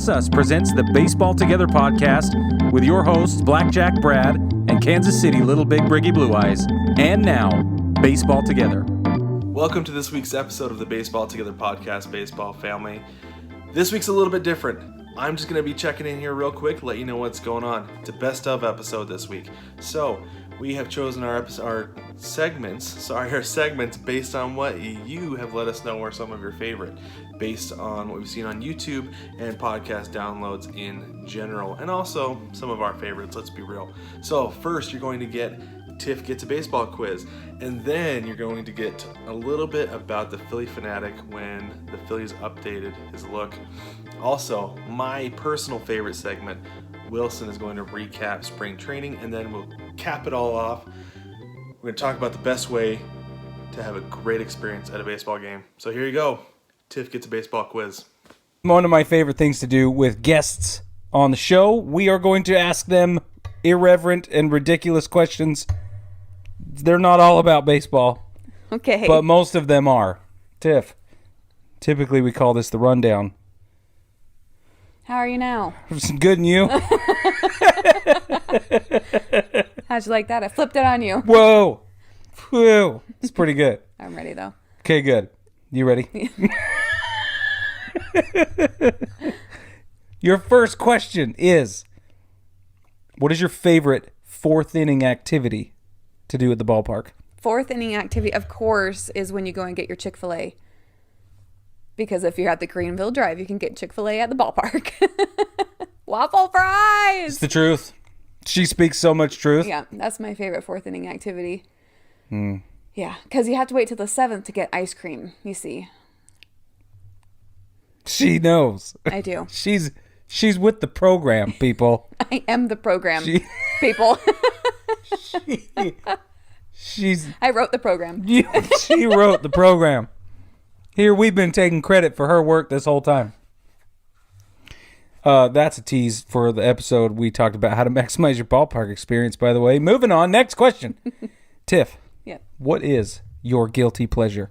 Discuss Us presents the Baseball Together podcast with your hosts, Blackjack Brad and Kansas City Little Big Briggy Blue Eyes. And now, Baseball Together. Welcome to this week's episode of the Baseball Together podcast, baseball family. This week's a little bit different. I'm just going to be checking in here real quick, let you know what's going on. It's a best of episode this week. So, we have chosen our segments based on what you have let us know are some of your favorite, based on what we've seen on YouTube and podcast downloads in general, and also some of our favorites, let's be real. So first, you're going to get Tiff Gets a baseball quiz, and then you're going to get a little bit about the Phillie Phanatic when the Phillies updated his look. Also, my personal favorite segment, Wilson is going to recap spring training, and then we'll cap it all off. We're going to talk about the best way to have a great experience at a baseball game. So here you go. Tiff Gets a baseball quiz. One of my favorite things to do with guests on the show, we are going to ask them irreverent and ridiculous questions. They're not all about baseball. Okay. But most of them are. Tiff, typically we call this the rundown. How are you now? Good, and you? How'd you like that? I flipped it on you. Whoa. Whoa. It's pretty good. I'm ready, though. Okay, good. You ready? Your first question is, what is your favorite fourth inning activity to do at the ballpark? Fourth inning activity, of course, is when you go and get your Chick-fil-A. Because if you're at the Greenville Drive, you can get Chick-fil-A at the ballpark. Waffle fries! It's the truth. She speaks so much truth. Yeah, that's my favorite fourth inning activity. Yeah, because you have to wait till the 7th to get ice cream, you see. She knows. I do. She's with the program, people. I am the program, people. I wrote the program. She wrote the program. Here, we've been taking credit for her work this whole time. That's a tease for the episode we talked about how to maximize your ballpark experience, by the way. Moving on, next question. Tiff, yeah. What is your guilty pleasure?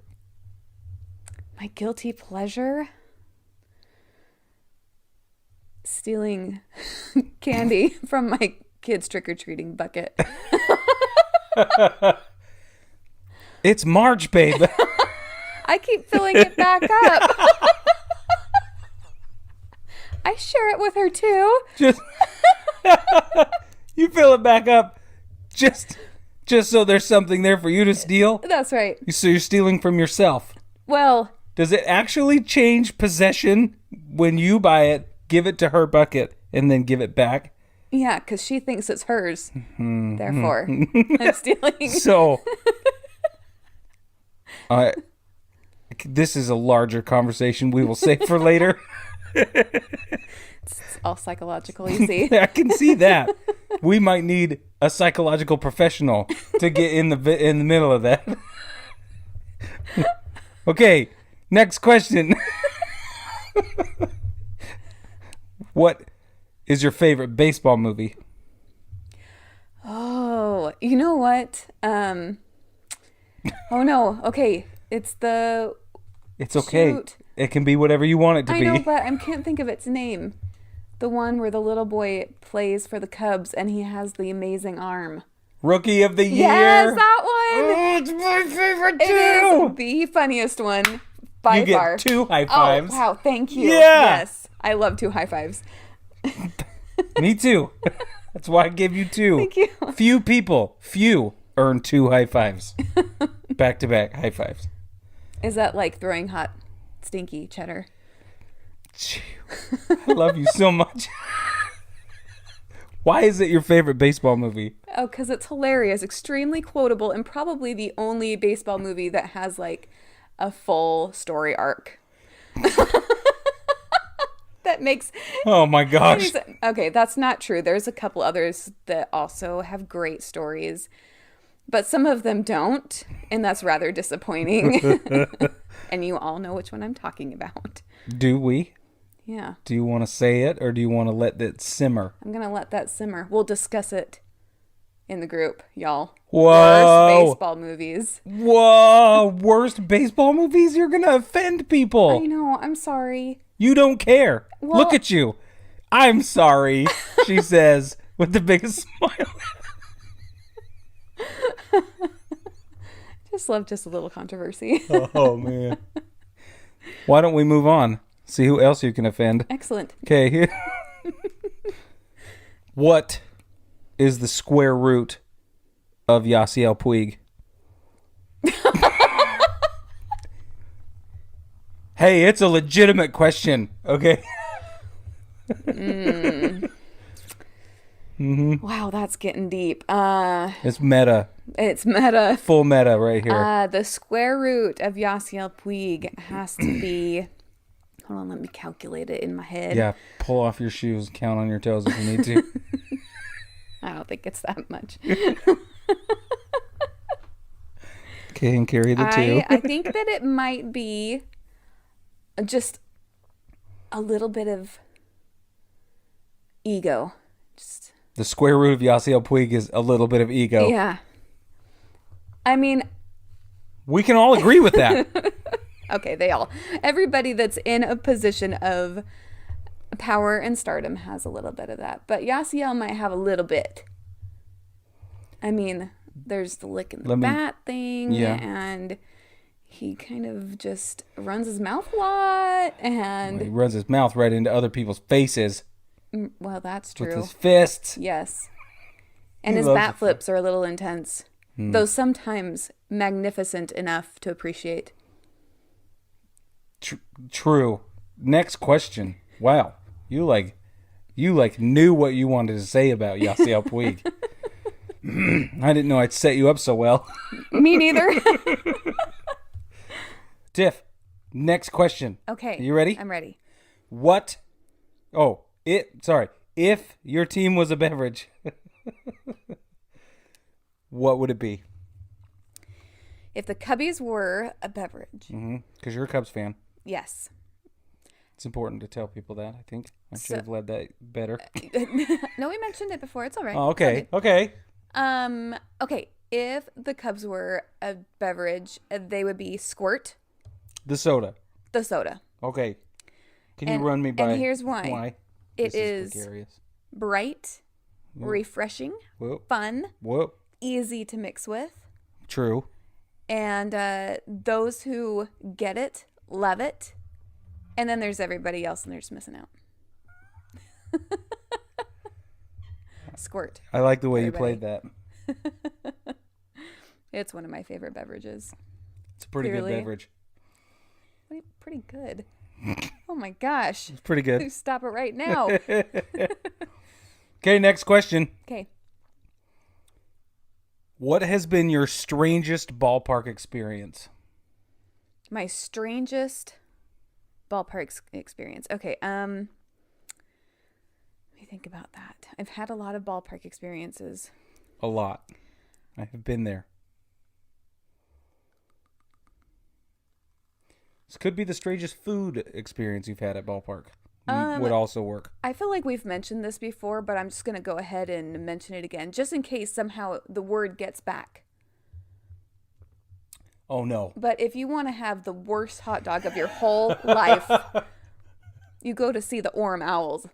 My guilty pleasure? Stealing candy from my kids' trick-or-treating bucket. It's March, babe. I keep filling it back up. I share it with her too. You fill it back up just so there's something there for you to steal? That's right. So you're stealing from yourself. Well, does it actually change possession when you buy it, give it to her bucket, and then give it back? Yeah, because she thinks it's hers. Therefore, I'm stealing. So, this is a larger conversation we will save for later. It's all psychological, you see. I can see that. We might need a psychological professional to get in the middle of that. Okay, next question. What is your favorite baseball movie? Oh, you know what? Oh no. Okay, it's okay. Shoot. It can be whatever you want it to be. I know, but I can't think of its name. The one where the little boy plays for the Cubs and he has the amazing arm. Rookie of the Year. Yes, that one. Oh, it's my favorite too. It is the funniest one by far. You get 2 high fives. Oh, wow, thank you. Yeah. Yes, I love 2 high fives. Me too. That's why I gave you 2. Thank you. Few earn 2 high fives. Back-to-back high fives. Is that like throwing hot, stinky cheddar? I love you so much. Why is it your favorite baseball movie? Oh, because it's hilarious, extremely quotable, and probably the only baseball movie that has like a full story arc. That makes... Oh my gosh. Okay, that's not true. There's a couple others that also have great stories, but some of them don't, and that's rather disappointing. And you all know which one I'm talking about. Do we? Yeah. Do you want to say it, or do you want to let it simmer? I'm going to let that simmer. We'll discuss it in the group, y'all. Whoa. Worst baseball movies. Whoa. Worst baseball movies? You're going to offend people. I know. I'm sorry. You don't care. Well, look at you. I'm sorry, she says with the biggest smile. Just love just a little controversy. Oh, man. Why don't we move on? See who else you can offend. Excellent. Okay. What is the square root of Yasiel Puig? Hey, it's a legitimate question, okay? Wow, that's getting deep. It's meta. It's meta. Full meta right here. The square root of Yasiel Puig has to be... Hold on, let me calculate it in my head. Yeah, pull off your shoes, count on your toes if you need to. I don't think it's that much. Okay, and carry the two. I think that it might be just a little bit of ego. Just The square root of Yasiel Puig is a little bit of ego. yeah. I mean, We can all agree with that. okay, everybody that's in a position of power and stardom has a little bit of that. But Yasiel might have a little bit. I mean, there's the licking the bat thing, yeah. and he kind of just runs his mouth a lot, and He runs his mouth right into other people's faces well, that's true. with his fists. Yes. And He his loves bat it. flips are a little intense, though sometimes magnificent enough to appreciate. True. Next question. Wow, you knew what you wanted to say about Yasiel Puig. I didn't know I'd set you up so well. Me neither. Tiff, next question. Okay. You ready? I'm ready. What? Oh, if your team was a beverage, what would it be? If the Cubbies were a beverage, Because you're a Cubs fan. yes. It's important to tell people that, I think. I should have led that better. No, we mentioned it before. It's all right. Oh, okay. Okay. Okay. If the Cubs were a beverage, they would be Squirt, The soda. the soda. Okay. Can And- you run me by and here's why. It This is precarious. bright, refreshing, Whoop. fun, Whoop. easy to mix with. True. And those who get it, love it. And then there's everybody else, and they're just missing out. Squirt. I like the way Everybody. you played that. It's one of my favorite beverages. It's a pretty Clearly. good beverage. Pretty good. Oh my gosh. It's pretty good. Stop it right now. Okay, next question. Okay. What has been your strangest ballpark experience? My strangest ballpark experience. Okay. Let me think about that. I've had a lot of ballpark experiences. A lot. I have been there. This could be the strangest food experience you've had at ballpark. Would also work. I feel like we've mentioned this before, but I'm just going to go ahead and mention it again, just in case somehow the word gets back. Oh, no. But if you want to have the worst hot dog of your whole life, you go to see the Orem Owls.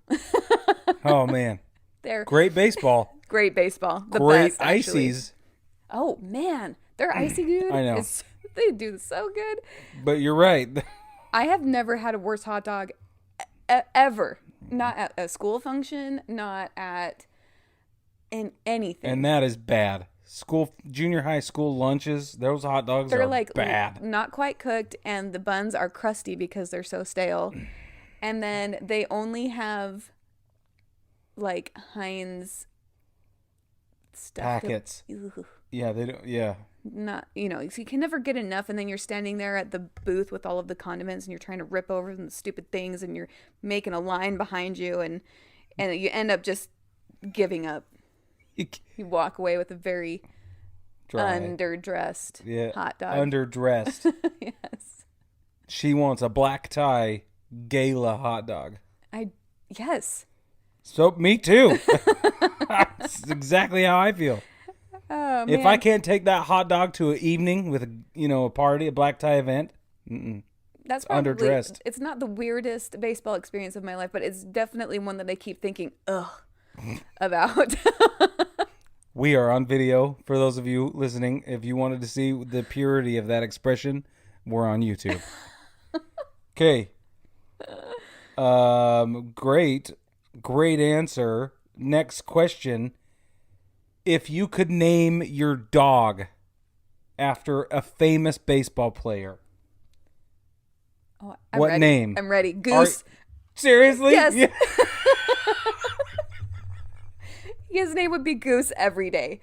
Oh, man. They're Great baseball. great baseball. The Great best, actually. ices. Oh, man. Their icy dude. I know. They do so good. But you're right. I have never had a worse hot dog ever. Not at a school function, not at in anything. And that is bad. Junior high school lunches, those hot dogs They're are like bad. not quite cooked, and the buns are crusty because they're so stale. And then they only have like Heinz stuff. Packets. Yeah, they don't. Yeah. Not, so you can never get enough, and then you're standing there at the booth with all of the condiments, and you're trying to rip over the stupid things, and you're making a line behind you, and you end up just giving up. You walk away with a very Dry. underdressed hot dog. Underdressed. Yes. She wants a black tie gala hot dog. Yes. So me too. That's exactly how I feel. Oh, man. If I can't take that hot dog to an evening with a party, a black tie event, That's probably, underdressed. it's not the weirdest baseball experience of my life, but it's definitely one that I keep thinking, ugh, about. We are on video. For those of you listening, if you wanted to see the purity of that expression, we're on YouTube. Okay. Great answer. Next question. If you could name your dog after a famous baseball player, Oh, what ready. name? I'm ready. Goose. Seriously? Yes. Yeah. His name would be Goose every day.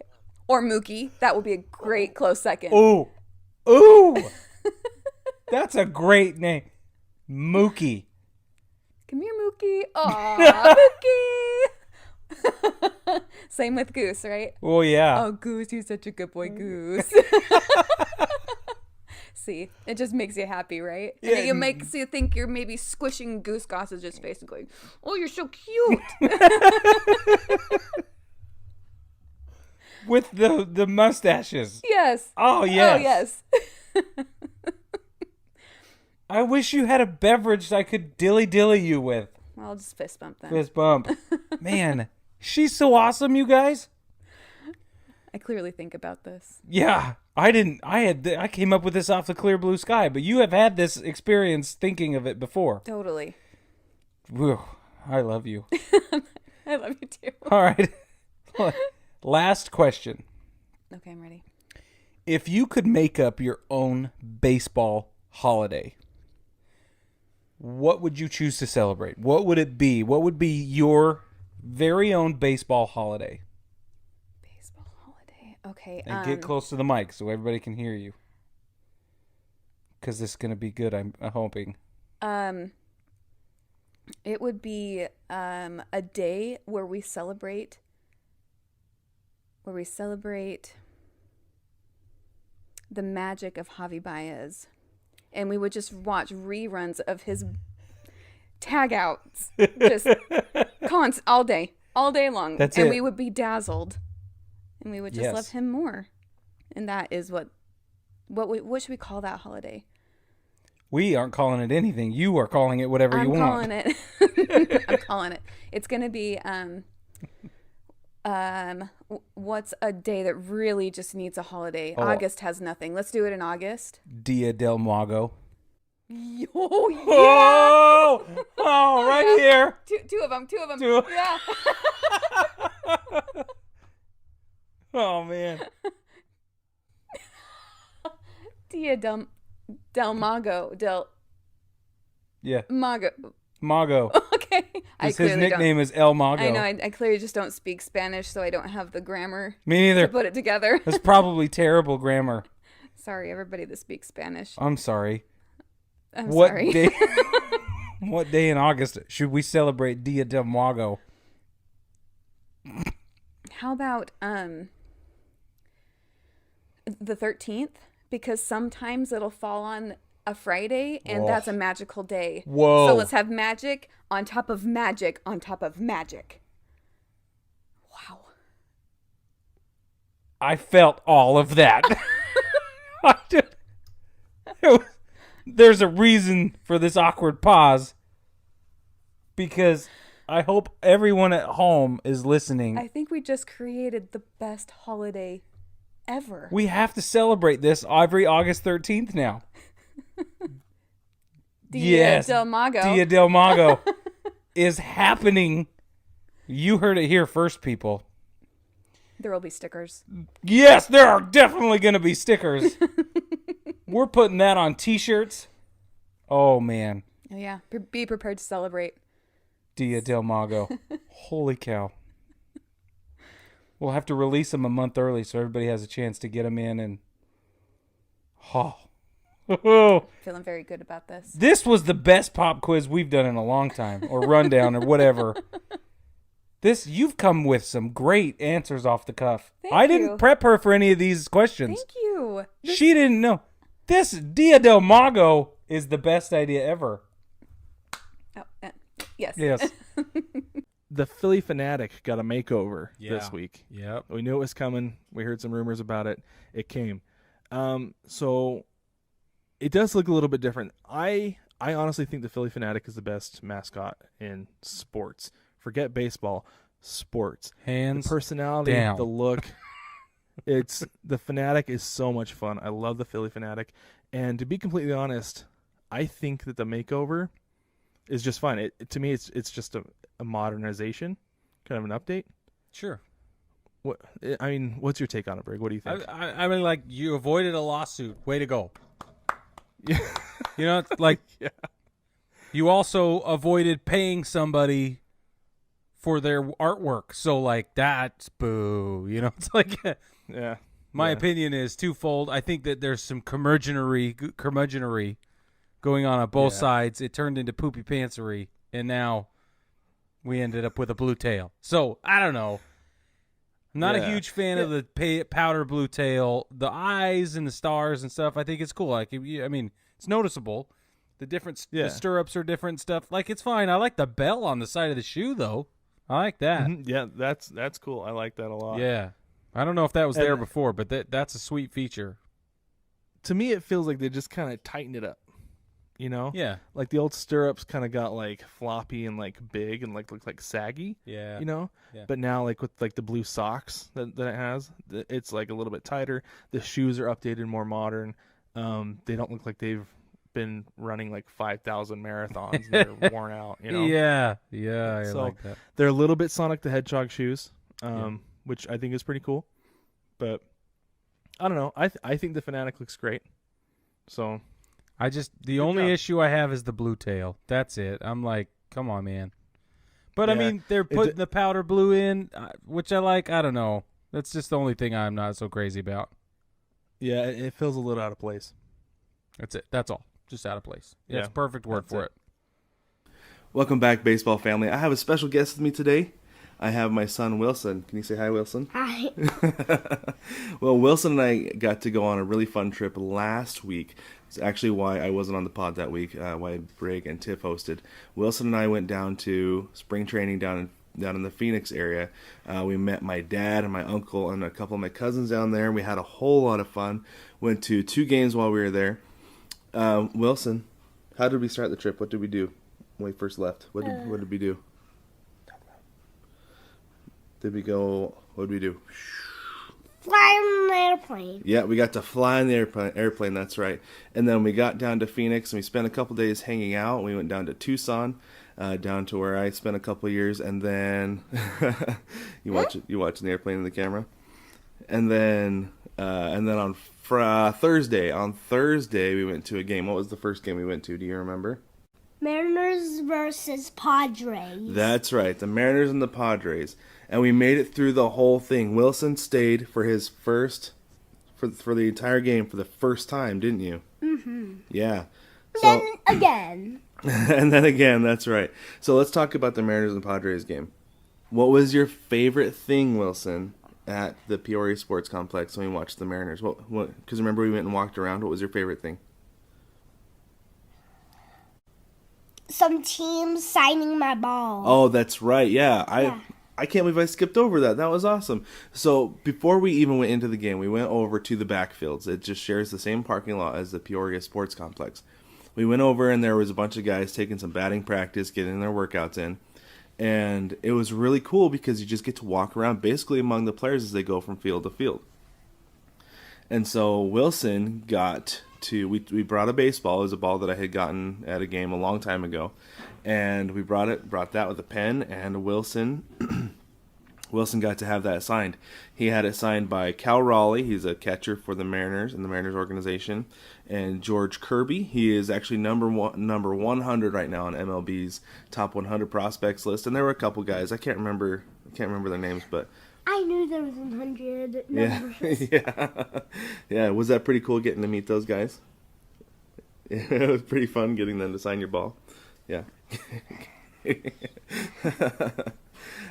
Or Mookie. That would be a great close second. Ooh. Ooh. That's a great name. Mookie. Come here, Mookie. Aw, Mookie. Same with Goose, right? Oh, yeah. Oh, Goose, you're such a good boy, Goose. See, it just makes you happy, right? And Yeah. it makes you think you're maybe squishing Goose Gossage's face and going, oh, you're so cute. With the mustaches. Yes. Oh, yes. Oh, yes. I wish you had a beverage I could dilly-dilly you with. I'll just fist bump then. Fist bump. Man, she's so awesome, you guys. I clearly think about this. Yeah, I came up with this off the clear blue sky, but you have had this experience thinking of it before. Totally. Whew, I love you. I love you too. All right. Last question. Okay, I'm ready. If you could make up your own baseball holiday, what would you choose to celebrate? What would it be? What would be your very own baseball holiday? Baseball holiday. Okay. And get close to the mic so everybody can hear you. Because this is going to be good, I'm hoping. It would be a day where we celebrate the magic of Javi Baez. And we would just watch reruns of his tag outs just all day long. That's and it. we would be dazzled. And we would just Yes. love him more. And that is what should we call that holiday? We aren't calling it anything. You are calling it whatever you want. I'm calling it. I'm calling it. It's going to be what's a day that really just needs a holiday? Oh. August has nothing. Let's do it in August. Dia del Mago. Oh, yeah. Oh, right here. Two of them. Two. Yeah. Oh, man. Dia del Mago. Yeah. Mago. Mago. Okay. His nickname is El Mago. I know. I clearly just don't speak Spanish, so I don't have the grammar Me neither. to put it together. That's probably terrible grammar. Sorry, everybody that speaks Spanish. I'm sorry. I'm What sorry. day? What day in August should we celebrate Dia del Mago? How about the 13th? Because sometimes it'll fall on a Friday, and that's a magical day. Whoa. So let's have magic on top of magic on top of magic. Wow. I felt all of that. There's a reason for this awkward pause, because I hope everyone at home is listening. I think we just created the best holiday ever. We have to celebrate this every August 13th now. Dia del Mago. Dia del Mago is happening. You heard it here first, people. There will be stickers. Yes, there are definitely going to be stickers. We're putting that on t-shirts. Oh, man. Oh, yeah. Be prepared to celebrate. Dia del Mago. Holy cow. We'll have to release them a month early so everybody has a chance to get them in. And Feeling very good about this. This was the best pop quiz we've done in a long time, or rundown, or whatever. You've come with some great answers off the cuff. I didn't prep her for any of these questions. Thank you. She didn't know. This Dia del Mago is the best idea ever. Oh, yes. Yes. The Phillie Phanatic got a makeover this Yeah. week. Yep. We knew it was coming. We heard some rumors about it. It came. So it does look a little bit different. I honestly think the Phillie Phanatic is the best mascot in sports. Forget baseball, sports. Hands the personality, down. the look. It's the Phanatic is so much fun. I love the Phillie Phanatic, and to be completely honest, I think that the makeover is just fine. To me, it's just a modernization, kind of an update. Sure. What's your take on it, Brig? What do you think? I mean, like, you avoided a lawsuit. Way to go. Yeah. You know, it's like, Yeah. you also avoided paying somebody for their artwork. So, like, that's boo. You know, it's like, Yeah. my opinion is twofold. I think that there's some curmudgeonry going on both sides. It turned into poopy pantsery, and now we ended up with a blue tail. So, I don't know. I'm not a huge fan of the powder blue tail. The eyes and the stars and stuff, I think it's cool. Like, I mean, it's noticeable. The stirrups are different stuff. Like, it's fine. I like the bell on the side of the shoe, though. I like that. Mm-hmm. Yeah, that's cool. I like that a lot. Yeah. I don't know if that was there before, but that's a sweet feature. To me, it feels like they just kind of tightened it up. You know? Yeah. Like the old stirrups kind of got like floppy and like big and like looked like saggy. Yeah. You know? Yeah. But now like with like the blue socks that it has, it's like a little bit tighter. The shoes are updated, more modern. They don't look like they've been running like 5,000 marathons and they're worn out, you know? Yeah. Yeah, I like that. They're a little bit Sonic the Hedgehog shoes, which I think is pretty cool. But I don't know. I think the Phanatic looks great. So the only issue I have is the blue tail. That's it. I'm like, come on, man. But I mean, they're putting the powder blue in, which I like. I don't know. That's just the only thing I'm not so crazy about. Yeah, it feels a little out of place. That's it. That's all. Just out of place. Yeah, it's a perfect word for it. Welcome back, baseball family. I have a special guest with me today. I have my son, Wilson. Can you say hi, Wilson? Hi. Well, Wilson and I got to go on a really fun trip last week. It's actually why I wasn't on the pod that week, why Brig and Tiff hosted. Wilson and I went down to spring training down in the Phoenix area. We met my dad and my uncle and a couple of my cousins down there. We had a whole lot of fun. Went to 2 games while we were there. Wilson, how did we start the trip? What did we do when we first left? What did we do? What did we do? Fly on an airplane. Yeah, we got to fly in the airplane, that's right. And then we got down to Phoenix, and we spent a couple days hanging out. We went down to Tucson, down to where I spent a couple of years, and then you watching the airplane in the camera. And then on Thursday we went to a game. What was the first game we went to? Do you remember? Mariners versus Padres. That's right, the Mariners and the Padres. And we made it through the whole thing. Wilson stayed for his for the entire game for the first time, didn't you? Mm-hmm. Yeah. Then again. And then again, that's right. So let's talk about the Mariners and Padres game. What was your favorite thing, Wilson, at the Peoria Sports Complex when we watched the Mariners? What? Because remember we went and walked around. What was your favorite thing? Some teams signing my ball. Oh, that's right. Yeah. I can't believe I skipped over that. That was awesome. So before we even went into the game, we went over to the backfields. It just shares the same parking lot as the Peoria Sports Complex. We went over and there was a bunch of guys taking some batting practice, getting their workouts in. And it was really cool because you just get to walk around basically among the players as they go from field to field. And so Wilson we brought a baseball. It was a ball that I had gotten at a game a long time ago. And we brought that with a pen, and Wilson got to have that signed. He had it signed by Cal Raleigh. He's a catcher for the Mariners in the Mariners organization, and George Kirby. He is actually number 100 right now on MLB's top 100 prospects list. And there were a couple guys I can't remember their names, but I knew there was 100 numbers. Yeah. Was that pretty cool getting to meet those guys? It was pretty fun getting them to sign your ball. Yeah.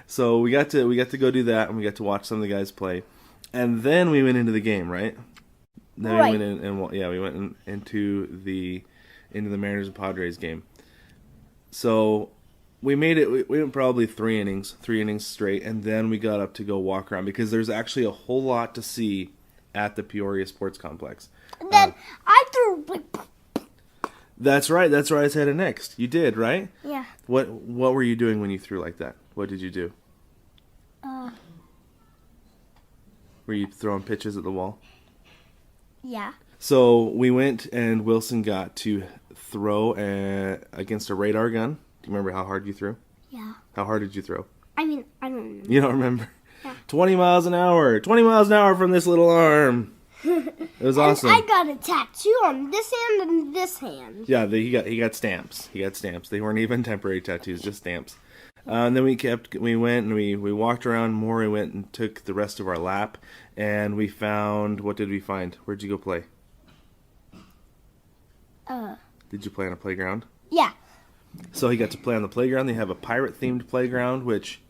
So we got to go do that, and we got to watch some of the guys play, and then we went into the game, right? Then right. We went in, and we went into the Mariners and Padres game. So we made it. We went probably 3 innings straight, and then we got up to go walk around because there's actually a whole lot to see at the Peoria Sports Complex. And then I threw That's right. That's where I was headed next. You did, right? Yeah. What were you doing when you threw like that? What did you do? Were you throwing pitches at the wall? Yeah. So we went and Wilson got to throw against a radar gun. Do you remember how hard you threw? Yeah. How hard did you throw? I mean, I don't remember. You don't remember? Yeah. 20 miles an hour. 20 miles an hour from this little arm. It was awesome. I got a tattoo on this hand and this hand. Yeah, he got stamps. He got stamps. They weren't even temporary tattoos, just stamps. And then we went and we walked around more. We went and took the rest of our lap, and we found, what did we find? Where'd you go play? Did you play on a playground? Yeah. So he got to play on the playground. They have a pirate-themed playground, which,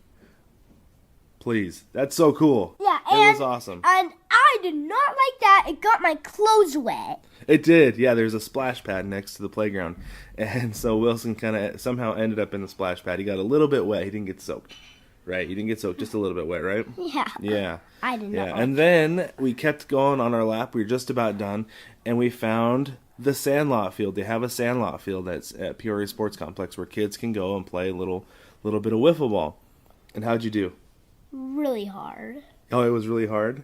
please, that's so cool. Yeah, it was awesome. And I did not like that. It got my clothes wet. It did, yeah. There's a splash pad next to the playground, and so Wilson kind of somehow ended up in the splash pad. He got a little bit wet. He didn't get soaked, right? He didn't get soaked, just a little bit wet, right? Yeah. Yeah. I did not. Yeah, and then we kept going on our lap. We were just about done, and we found the sandlot field. They have a sandlot field that's at Peoria Sports Complex where kids can go and play a little bit of wiffle ball. And how'd you do? Really hard. Oh, it was really hard?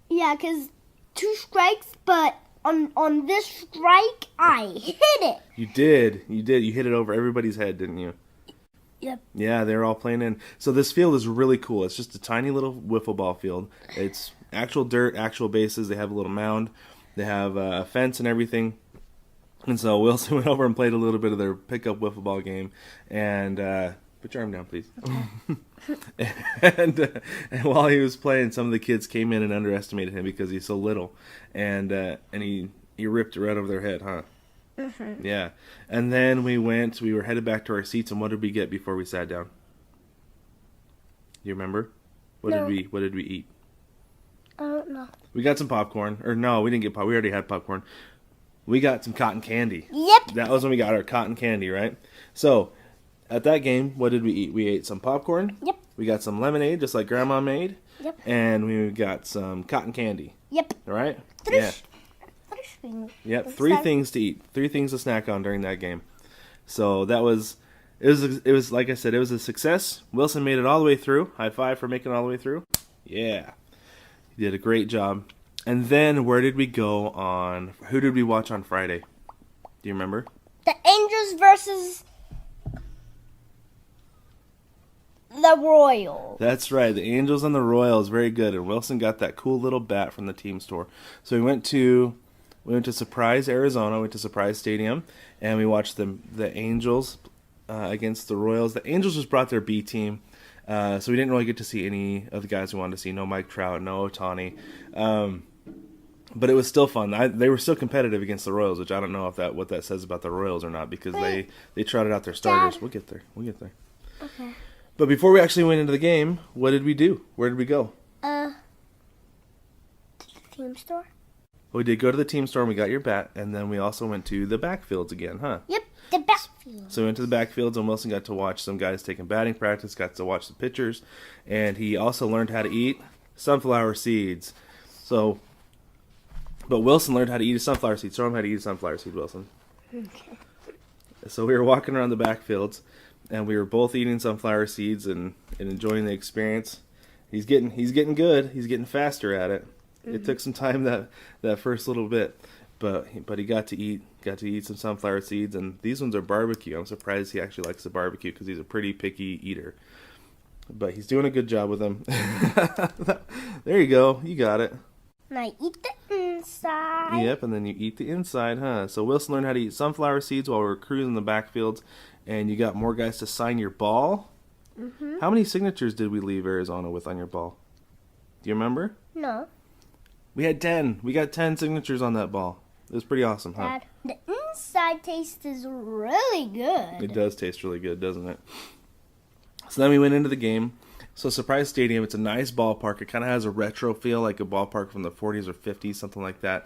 Yeah, because 2 strikes, but on this strike, I hit it. You did. You hit it over everybody's head, didn't you? Yep. Yeah, they were all playing in. So this field is really cool. It's just a tiny little wiffle ball field. It's actual dirt, actual bases. They have a little mound. They have a fence and everything. And so Wilson went over and played a little bit of their pickup wiffle ball game. And put your arm down, please. and while he was playing, some of the kids came in and underestimated him because he's so little. And he ripped it right over their head, huh? Mm-hmm. Yeah. And then we were headed back to our seats, and what did we get before we sat down? You remember? What did we eat? I don't know. We got some popcorn. Or no, we didn't get popcorn. We already had popcorn. We got some cotton candy. Yep. That was when we got our cotton candy, right? So, at that game, what did we eat? We ate some popcorn. Yep. We got some lemonade, just like Grandma made. Yep. And we got some cotton candy. Yep. All right? Three Yeah. Yep, 3 things to eat. 3 things to snack on during that game. So it was like I said, it was a success. Wilson made it all the way through. High five for making it all the way through. Yeah. He did a great job. And then where did we go who did we watch on Friday? Do you remember? The Angels versus the Royals. That's right. The Angels and the Royals, very good. And Wilson got that cool little bat from the team store. So we went to Surprise, Arizona. We went to Surprise Stadium, and we watched the Angels against the Royals. The Angels just brought their B team, so we didn't really get to see any of the guys we wanted to see. No Mike Trout, no Ohtani. But it was still fun. They were still competitive against the Royals, which I don't know what that says about the Royals or not, because they trotted out their starters. We'll get there. Okay. But before we actually went into the game, what did we do? Where did we go? To the team store. We did go to the team store and we got your bat, and then we also went to the backfields again, huh? Yep, the backfield. So we went to the backfields, and Wilson got to watch some guys taking batting practice, got to watch the pitchers, and he also learned how to eat sunflower seeds. But Wilson learned how to eat a sunflower seed. Show him how to eat a sunflower seed, Wilson. Okay. So we were walking around the backfields, and we were both eating sunflower seeds and enjoying the experience. He's getting good. He's getting faster at it. Mm-hmm. It took some time that first little bit, but he got to eat some sunflower seeds, and these ones are barbecue. I'm surprised he actually likes the barbecue because he's a pretty picky eater. But he's doing a good job with them. There you go. You got it. And I eat the inside. Yep, and then you eat the inside, huh? So Wilson learned how to eat sunflower seeds while we were cruising the backfields, and you got more guys to sign your ball. Mm-hmm. How many signatures did we leave Arizona with on your ball? Do you remember? No. We had 10. We got 10 signatures on that ball. It was pretty awesome, huh? Dad, the inside taste is really good. It does taste really good, doesn't it? So then we went into the game. So Surprise Stadium, it's a nice ballpark. It kind of has a retro feel, like a ballpark from the 40s or 50s, something like that.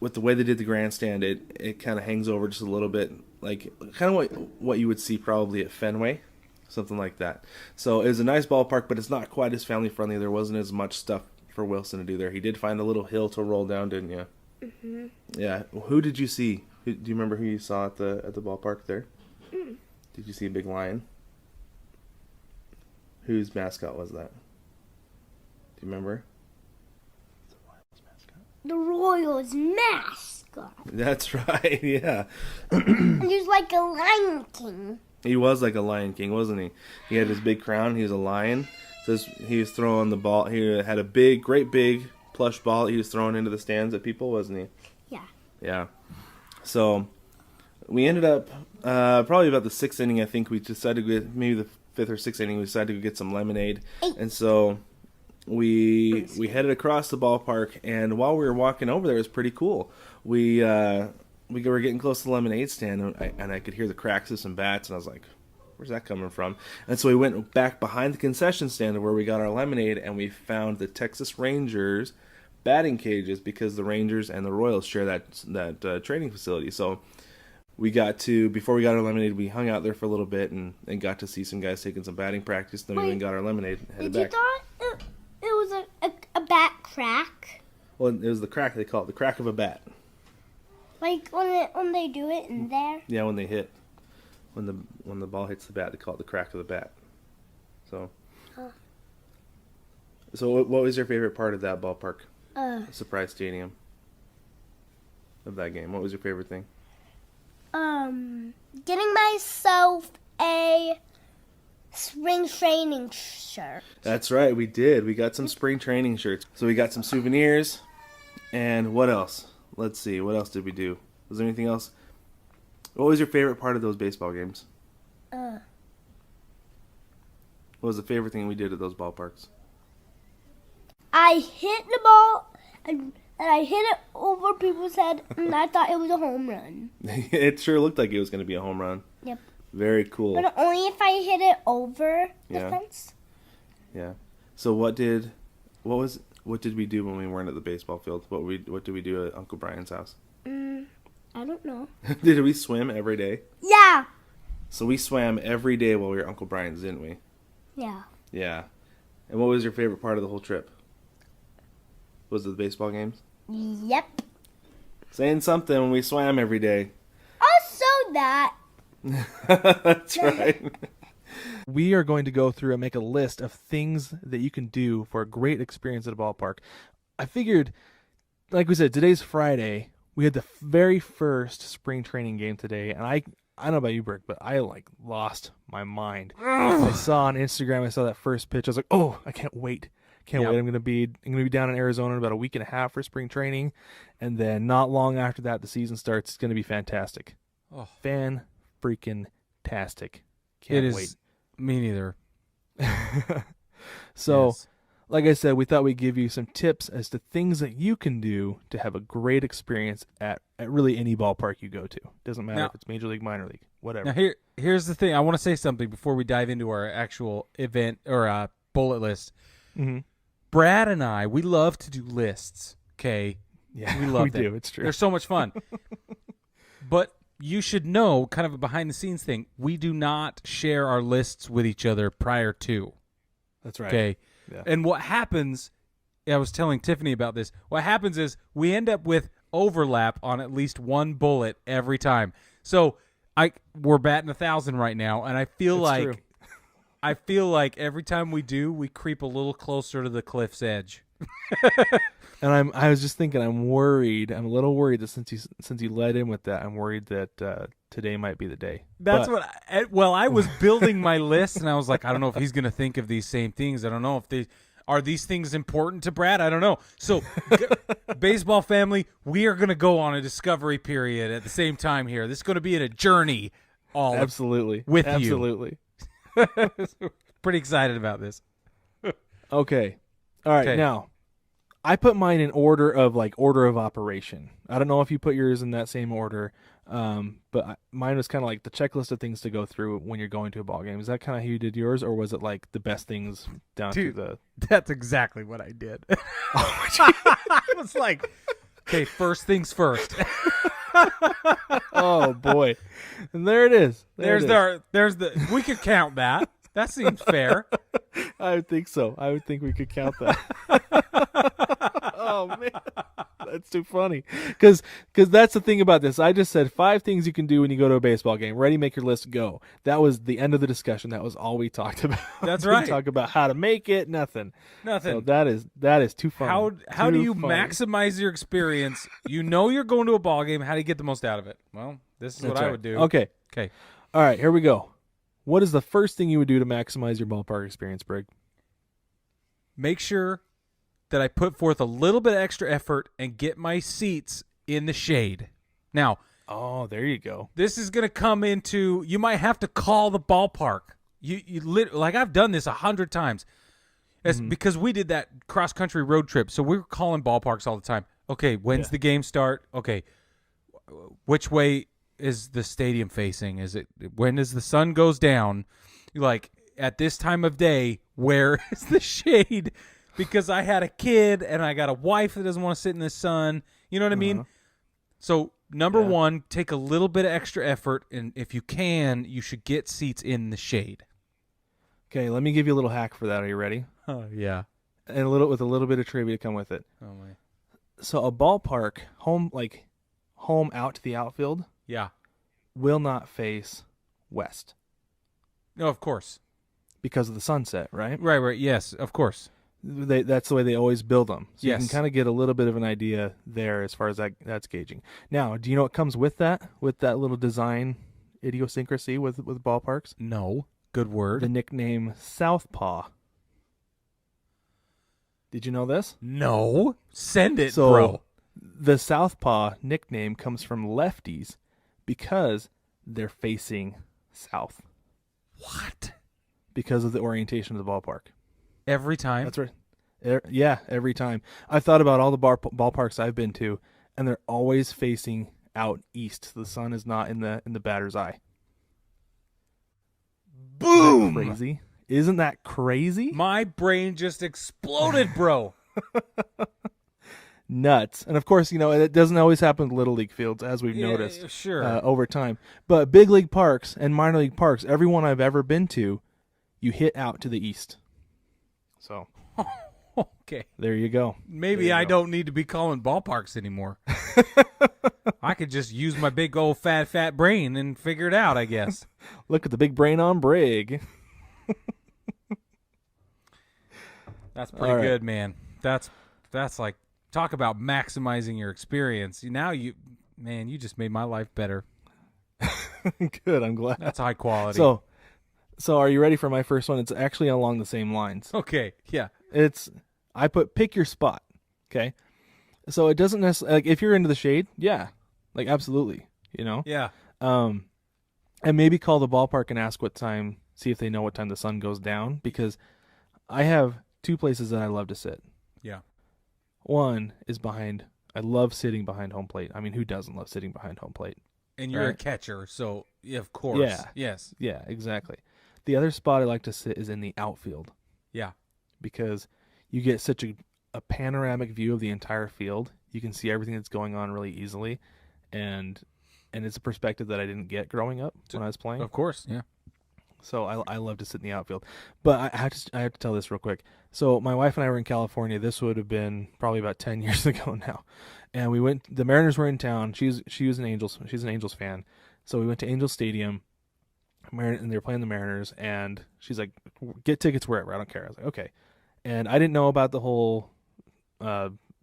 With the way they did the grandstand, it kind of hangs over just a little bit, like kind of what you would see probably at Fenway, something like that. So it was a nice ballpark, but it's not quite as family friendly. There wasn't as much stuff for Wilson to do there. He did find a little hill to roll down, didn't you? Mhm. Yeah. Who did you see? Do you remember who you saw at the ballpark there? Mm. Did you see a big lion? Whose mascot was that? Do you remember? The Royals mascot. That's right. Yeah. And he was like a Lion King. He was like a Lion King, wasn't he? He had his big crown. He was a lion. So he was throwing the ball. He had a great big plush ball he was throwing into the stands at people, wasn't he? Yeah. Yeah. So we ended up probably about the 6th inning. I think we decided to get maybe the 5th or 6th inning. We decided to get some lemonade, and so we headed across the ballpark. And while we were walking over there, it was pretty cool. We were getting close to the lemonade stand, and I could hear the cracks of some bats, and I was like, where's that coming from? And so we went back behind the concession stand where we got our lemonade, and we found the Texas Rangers batting cages because the Rangers and the Royals share that training facility. So we got to, before we got our lemonade, we hung out there for a little bit and got to see some guys taking some batting practice. Then we Wait, even got our lemonade and headed Did you back. thought it was a bat crack? Well, it was the crack, they call it the crack of a bat. Like when they do it in there? Yeah, when they hit. When the ball hits the bat, they call it the crack of the bat. So, So what was your favorite part of that ballpark? Surprise stadium. Of that game, what was your favorite thing? Getting myself a spring training shirt. That's right, we did. We got some spring training shirts. So we got some souvenirs. And what else? Let's see, what else did we do? Was there anything else? What was your favorite part of those baseball games? What was the favorite thing we did at those ballparks? I hit the ball and I hit it over people's head, and I thought it was a home run. It sure looked like it was going to be a home run. Yep. Very cool. But only if I hit it over the Yeah. fence. Yeah. So what did we do when we weren't at the baseball field? What did we do at Uncle Brian's house? I don't know. Did we swim every day? Yeah. So we swam every day while we were at Uncle Brian's, didn't we? Yeah. Yeah. And what was your favorite part of the whole trip? Was it the baseball games? Yep. Saying something when we swam every day. Also that. That's right. We are going to go through and make a list of things that you can do for a great experience at a ballpark. I figured, like we said, today's Friday. We had the very first spring training game today, and I don't know about you, Brick, but I lost my mind. I saw on Instagram, I saw that first pitch. I was like, oh, I can't wait. Can't wait. I'm gonna be down in Arizona in about a week and a half for spring training, and then not long after that, the season starts. It's gonna be fantastic. Oh. Fan-freaking-tastic. Can't wait. Me neither. So, Yes. like I said, we thought we'd give you some tips as to things that you can do to have a great experience at really any ballpark you go to. Doesn't matter Now- if it's Major League, Minor League, whatever. Now here's the thing. I want to say something before we dive into our actual event or bullet list. Mm-hmm. Brad and I, we love to do lists. Okay, Yeah, we love we them. do. It's true. They're so much fun. But you should know, kind of a behind the scenes thing. We do not share our lists with each other prior to. That's right. Okay, Yeah. and what happens? I was telling Tiffany about this. What happens is we end up with overlap on at least one bullet every time. So we're batting 1,000 right now, and I feel It's like true. I feel like every time we do, we creep a little closer to the cliff's edge. And I was just thinking, I'm worried. I'm a little worried that since you led in with that, I'm worried that today might be the day. That's But- what I was building my list, and I was like, I don't know if he's going to think of these same things. I don't know if are these things important to Brad. I don't know. So, baseball family, we are going to go on a discovery period at the same time here. This is going to be a journey. Absolutely. with you. Absolutely. Pretty excited about this. Okay. All right. Okay. Now, I put mine in order of operation. I don't know if you put yours in that same order, but mine was kind of like the checklist of things to go through when you're going to a ball game. Is that kind of how you did yours, or was it like the best things down Dude. to the? That's exactly what I did. I was like, okay, first things first. Oh boy, and there it is. There's the we could count that. That seems fair. I would think so. I would think we could count that. Oh man, that's too funny. Because that's the thing about this. I just said 5 things you can do when you go to a baseball game. Ready, make your list, go. That was the end of the discussion. That was all we talked about. That's Didn't right. talk about how to make it. Nothing. Nothing. So that is too funny. How do Too you funny. maximize your experience? You know you're going to a ball game. How do you get the most out of it? Well, this is what That's I right. would do. Okay. Okay. All right. Here we go. What is the first thing you would do to maximize your ballpark experience, Brig? Make sure that I put forth a little bit of extra effort and get my seats in the shade. Now, Oh, there you go. this is going to come into, you might have to call the ballpark. Like I've done this 100 times. It's because we did that cross country road trip. So we were calling ballparks all the time. Okay, when's the game start? Okay, which way is the stadium facing? Is it when as the sun goes down? Like at this time of day, where is the shade? Because I had a kid and I got a wife that doesn't want to sit in the sun. You know what I mean? So number one, take a little bit of extra effort, and if you can, you should get seats in the shade. Okay, let me give you a little hack for that. Are you ready? Oh yeah. And with a little bit of trivia to come with it. Oh my. So a ballpark, home out to the outfield, Yeah. will not face west No, of course. because of the sunset, right? Right. Yes, of course. That's the way they always build them. So you Yes. can kind of get a little bit of an idea there as far as that's gauging. Now, do you know what comes with that little design idiosyncrasy with ballparks? No. Good word. The nickname Southpaw. Did you know this? No. Send it, So, bro. the Southpaw nickname comes from lefties because they're facing south What? because of the orientation of the ballpark. Every time? That's right. Yeah, every time. I've thought about all the ballparks I've been to, and they're always facing out east. The sun is not in the batter's eye. Boom! Crazy. Isn't that crazy? My brain just exploded, bro. Nuts. And of course, it doesn't always happen with Little League fields, as we've noticed Sure. over time. But big league parks and minor league parks, every one I've ever been to, you hit out to the east. So Okay. there you go. Maybe I don't need to be calling ballparks anymore. I could just use my big old fat brain and figure it out, I guess. Look at the big brain on Brig. That's pretty All right. good, man. That's like, talk about maximizing your experience. Now you just made my life better. Good, I'm glad. That's high quality. So are you ready for my first one? It's actually along the same lines. Okay, yeah. I put pick your spot. Okay. So it doesn't necessarily, like, if you're into the shade, yeah, like absolutely, Yeah. and maybe call the ballpark and ask what time, see if they know what time the sun goes down, because I have 2 places that I love to sit. Yeah. One is I love sitting behind home plate. I mean, who doesn't love sitting behind home plate? And you're a Right. catcher, so yeah, of course. Yeah. Yes. Yeah, exactly. The other spot I like to sit is in the outfield Yeah. because you get such a panoramic view of the entire field. You can see everything that's going on really easily, and it's a perspective that I didn't get growing up when I was playing. Of course. Yeah. So I love to sit in the outfield. But I have to tell this real quick. So my wife and I were in California. This would have been probably about 10 years ago now. And we went, the Mariners were in town. She's an Angels fan. So we went to Angels Stadium, and they were playing the Mariners, and she's like, get tickets wherever, I don't care. I was like, okay. And I didn't know about the whole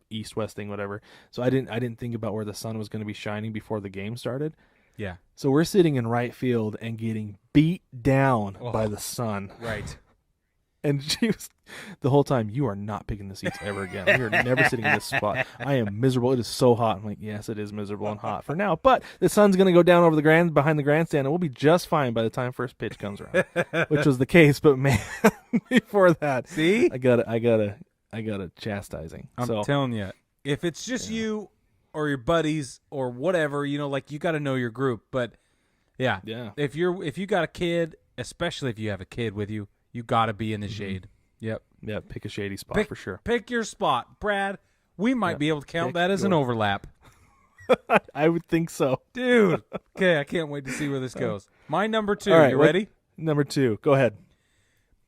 east-west thing, whatever. So I didn't think about where the sun was going to be shining before the game started. Yeah. So we're sitting in right field and getting beat down Oh. by the sun. Right. And she was the whole time, you are not picking the seats ever again. You're never sitting in this spot. I am miserable. It is so hot. I'm like, yes, it is miserable and hot for now. But the sun's going to go down over behind the grandstand, and we'll be just fine by the time first pitch comes around, which was the case. But man, before that, See? I got a chastising. I'm telling you, if it's just you or your buddies or whatever, like you got to know your group. But yeah, if you got a kid, especially if you have a kid with you, you got to be in the shade. Yep. Yeah, pick a shady spot for sure. Pick your spot, Brad. We might be able to count Pick that as an your- overlap, I would think so. dude. Okay, I can't wait to see where this goes. My number 2. All right, You ready? Number 2, go ahead.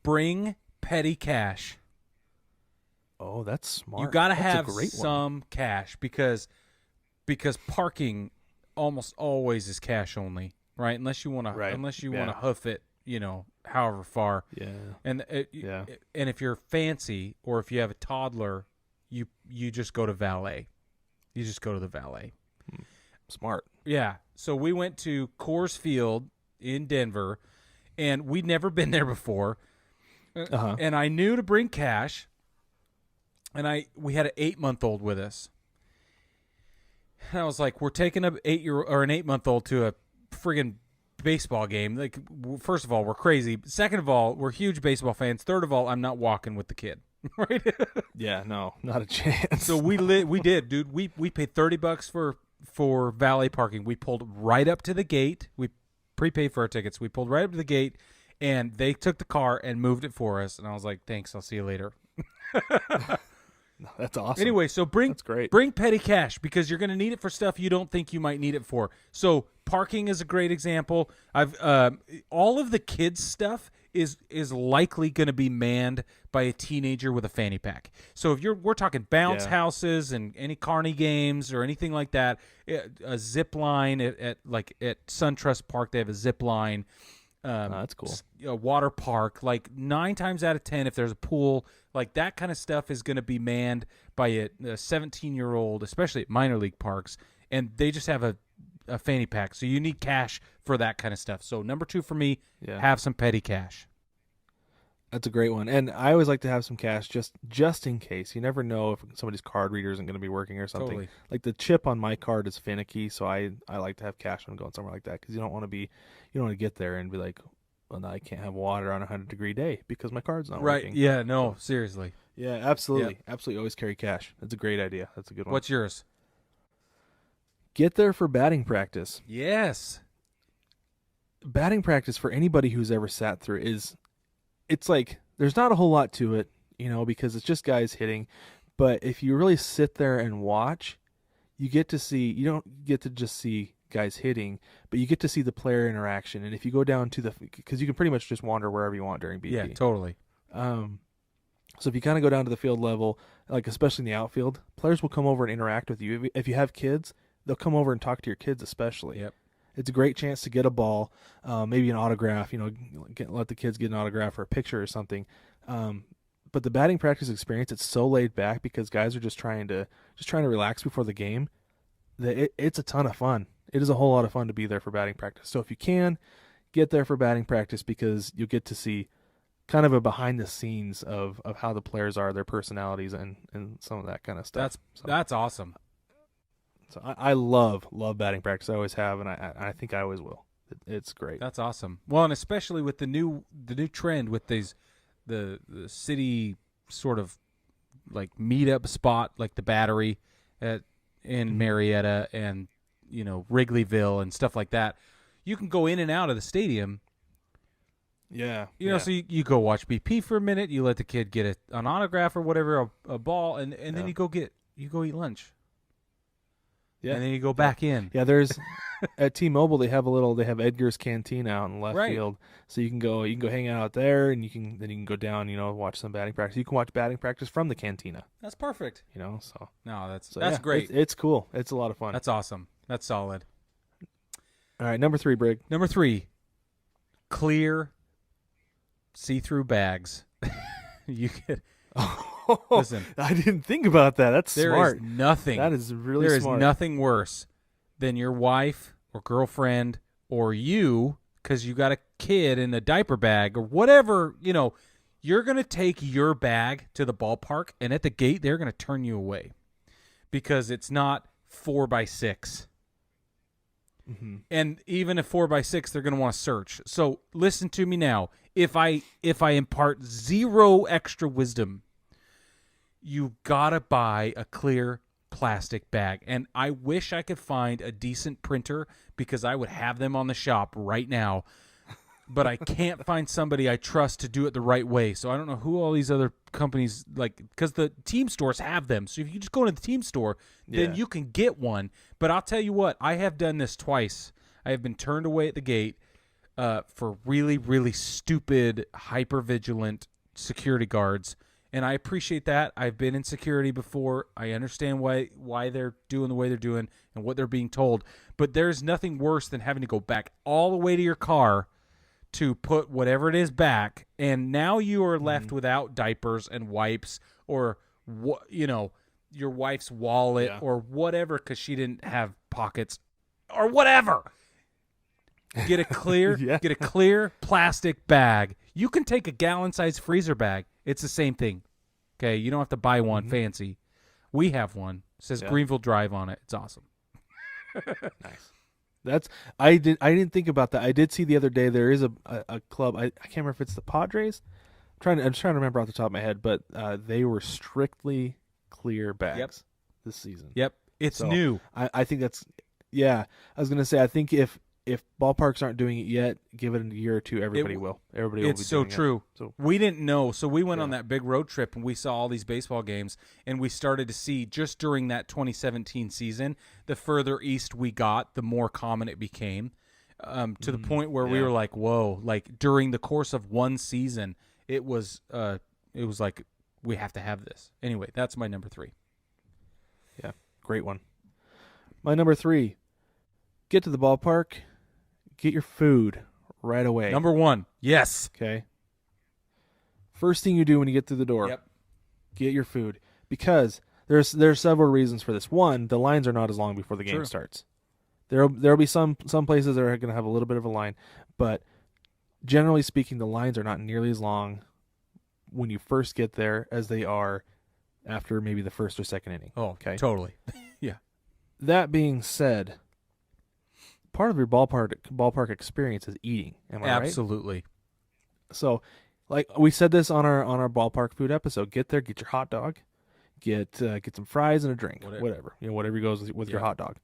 Bring petty cash. Oh, that's smart. You got to That's have a great one. some cash because parking almost always is cash only, right? Unless you want to Right. want to Yeah. hoof it, however far. Yeah. And and if you're fancy or if you have a toddler, you just go to valet. You just go to the valet. Smart. Yeah. So we went to Coors Field in Denver, and we'd never been there before. Uh-huh. And I knew to bring cash, and we had an 8-month-old with us. And I was like, we're taking an 8-month-old to a friggin' baseball game. Like, first of all, we're crazy. Second of all, we're huge baseball fans. Third of all, I'm not walking with the kid. Right? Yeah, no, not a chance. So we did, dude. We paid $30 for valet parking. We pulled right up to the gate. We prepaid for our tickets. We pulled right up to the gate, and they took the car and moved it for us. And I was like, thanks. I'll see you later. That's awesome. Anyway, so That's great. bring petty cash because you're going to need it for stuff you don't think you might need it for. So parking is a great example. I've all of the kids stuff is likely going to be manned by a teenager with a fanny pack. So if we're talking bounce houses and any Carney games or anything like that, a zip line at SunTrust Park, they have a zip line. That's cool. A water park, like 9 times out of 10, if there's a pool, like that kind of stuff is going to be manned by a 17-year-old, especially at minor league parks, and they just have a fanny pack. So you need cash for that kind of stuff. So number 2 for me, have some petty cash. That's a great one. And I always like to have some cash just in case. You never know if somebody's card reader isn't going to be working or something. Totally. Like the chip on my card is finicky, so I like to have cash when I'm going somewhere like that because you don't want to get there and be like, well, now I can't have water on a 100-degree day because my card's not working. Right. Yeah, no, seriously. Yeah, absolutely. Yeah. Absolutely always carry cash. That's a great idea. That's a good one. What's yours? Get there for batting practice. Yes. Batting practice for anybody who's ever sat through it's like there's not a whole lot to it, because it's just guys hitting. But if you really sit there and watch, you don't get to just see guys hitting, but you get to see the player interaction. And if you go down to because you can pretty much just wander wherever you want during BP. Yeah, totally. So if you kind of go down to the field level, like especially in the outfield, players will come over and interact with you. If you have kids, they'll come over and talk to your kids especially. Yep. It's a great chance to get a ball, maybe an autograph, let the kids get an autograph or a picture or something. But the batting practice experience, it's so laid back because guys are just trying to relax before the game that it's a ton of fun. It is a whole lot of fun to be there for batting practice. So if you can, get there for batting practice because you'll get to see kind of a behind the scenes of how the players are, their personalities, and some of that kind of stuff. That's awesome. So I love batting practice. I always have, and I think I always will. It's great. That's awesome. Well, and especially with the new trend with the city sort of like meetup spot, like the Battery in Marietta and Wrigleyville and stuff like that. You can go in and out of the stadium. Yeah. So you go watch BP for a minute. You let the kid get an autograph or whatever, a ball, and then you go eat lunch. Yeah. And then you go back in. Yeah, there's at T-Mobile they have Edgar's Canteen out in left field. So you can go hang out there and you can go down, watch some batting practice. You can watch batting practice from the cantina. That's perfect. So no, that's great. It's cool. It's a lot of fun. That's awesome. That's solid. All right, number 3, Brig. Number 3, clear see-through bags. You could listen. I didn't think about that. That's smart. There is nothing. That is really smart. There is nothing worse than your wife or girlfriend or you, because you got a kid in a diaper bag or whatever. You're going to take your bag to the ballpark, and at the gate they're going to turn you away because it's not 4x6. Mm-hmm. And even if 4x6, they're going to want to search. So listen to me now. If I impart zero extra wisdom, you gotta buy a clear plastic bag. And I wish I could find a decent printer because I would have them on the shop right now. But I can't find somebody I trust to do it the right way. So I don't know who all these other companies because the team stores have them. So if you just go into the team store, then you can get one. But I'll tell you what, I have done this twice. I have been turned away at the gate for really, really stupid, hyper-vigilant security guards. And I appreciate that. I've been in security before. I understand why they're doing the way they're doing and what they're being told. But there's nothing worse than having to go back all the way to your car to put whatever it is back, and now you are left without diapers and wipes, or your wife's wallet or whatever, because she didn't have pockets or whatever. Get a clear plastic bag. You can take a gallon-sized freezer bag. It's the same thing. Okay, you don't have to buy one fancy. We have one. It says Greenville Drive on it. It's awesome. Nice. I didn't think about that. I did see the other day there is a club. I can't remember if it's the Padres. I'm just trying to remember off the top of my head, but they were strictly clear bags this season. Yep, it's new. I think that's I was gonna say, I think if ballparks aren't doing it yet, give it a year or two, everybody will. Everybody will be doing so true. It. So we didn't know, so we went on that big road trip and we saw all these baseball games, and we started to see just during that 2017 season, the further east we got, the more common it became, to the point where we were like, whoa! Like during the course of one season, it was like we have to have this. Anyway, that's my number 3. Yeah, great one. My number 3: get to the ballpark. Get your food right away. Number 1, yes. Okay. First thing you do when you get through the door, get your food, because there's several reasons for this. One, the lines are not as long before the game starts. There'll be some places that are going to have a little bit of a line, but generally speaking, the lines are not nearly as long when you first get there as they are after maybe the first or second inning. Oh, okay, totally. Yeah. That being said, part of your ballpark experience is eating. Am I right? Absolutely. So, like we said this on our ballpark food episode, get there, get your hot dog, get some fries and a drink, whatever whatever goes with your hot dog,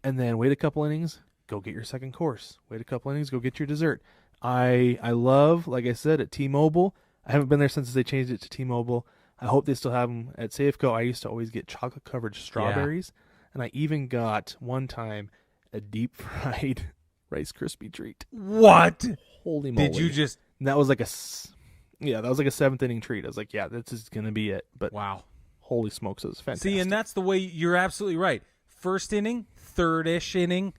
and then wait a couple innings, go get your second course. Wait a couple innings, go get your dessert. I love, like I said, at T-Mobile. I haven't been there since they changed it to T-Mobile. I hope they still have them at Safeco. I used to always get chocolate covered strawberries, and I even got one time a deep fried Rice Krispie treat. What? Holy moly! Did you just? And that was like a 7th inning treat. I was like, yeah, this is gonna be it. But wow, holy smokes, it was fantastic. See, and that's the way. You're absolutely right. First inning, third-ish inning,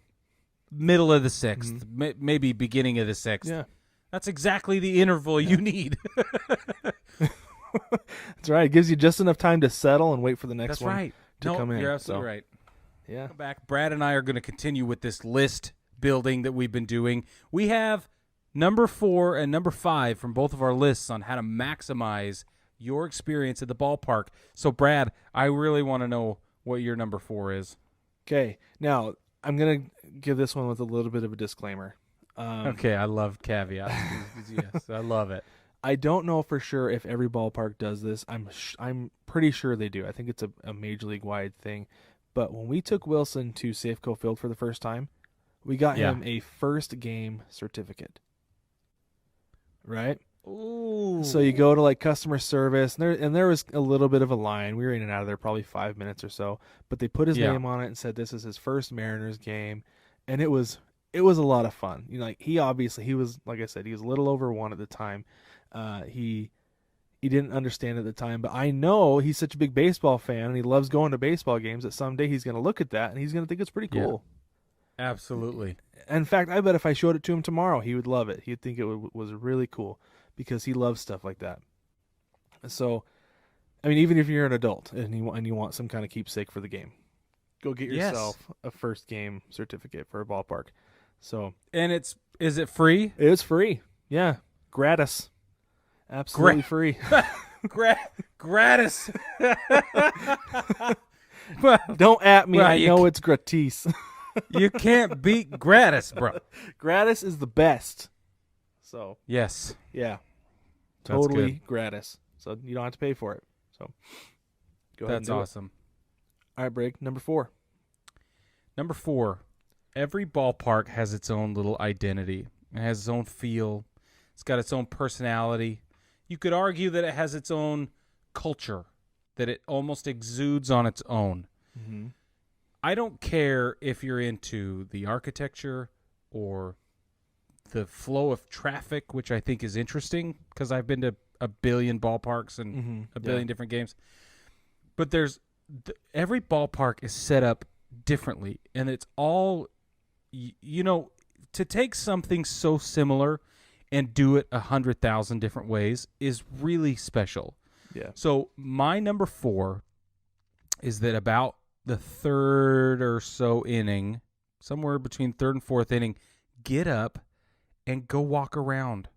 middle of the 6th, maybe beginning of the 6th. Yeah, that's exactly the interval you need. That's right. It gives you just enough time to settle and wait for the next one to come in. You're absolutely right. Yeah. Come back. Brad and I are going to continue with this list building that we've been doing. We have number 4 and number 5 from both of our lists on how to maximize your experience at the ballpark. So, Brad, I really want to know what your number 4 is. Okay. Now, I'm going to give this one with a little bit of a disclaimer. Okay, I love caveats. Yes, I love it. I don't know for sure if every ballpark does this. I'm pretty sure they do. I think it's a major league wide thing. But when we took Wilson to Safeco Field for the first time, we got him a first game certificate. Right? Ooh. So you go to like customer service, and there was a little bit of a line. We were in and out of there probably 5 minutes or so. But they put his name on it and said this is his first Mariners game, and it was a lot of fun. Like he was, like I said, he was a little over 1 at the time. He didn't understand at the time, but I know he's such a big baseball fan and he loves going to baseball games that someday he's going to look at that and he's going to think it's pretty cool. Yeah, absolutely. In fact, I bet if I showed it to him tomorrow, he would love it. He'd think it was really cool because he loves stuff like that. So, I mean, even if you're an adult and you want some kind of keepsake for the game, go get yourself a first game certificate for a ballpark. So, and is it free? It is free. Yeah, gratis. Absolutely free. Gratis. Don't at me. Well, I know it's gratis. You can't beat gratis, bro. Gratis is the best. So yes, yeah, totally gratis. So you don't have to pay for it. So go ahead. That's awesome. All right, Brig. Number 4. Number 4. Every ballpark has its own little identity. It has its own feel. It's got its own personality. You could argue that it has its own culture, that it almost exudes on its own. Mm-hmm. I don't care if you're into the architecture or the flow of traffic, which I think is interesting because I've been to a billion ballparks and a billion different games. But every ballpark is set up differently, and it's all, to take something so similar and do it 100,000 different ways is really special. Yeah. So my number 4 is that about the third or so inning, somewhere between third and fourth inning, get up and go walk around.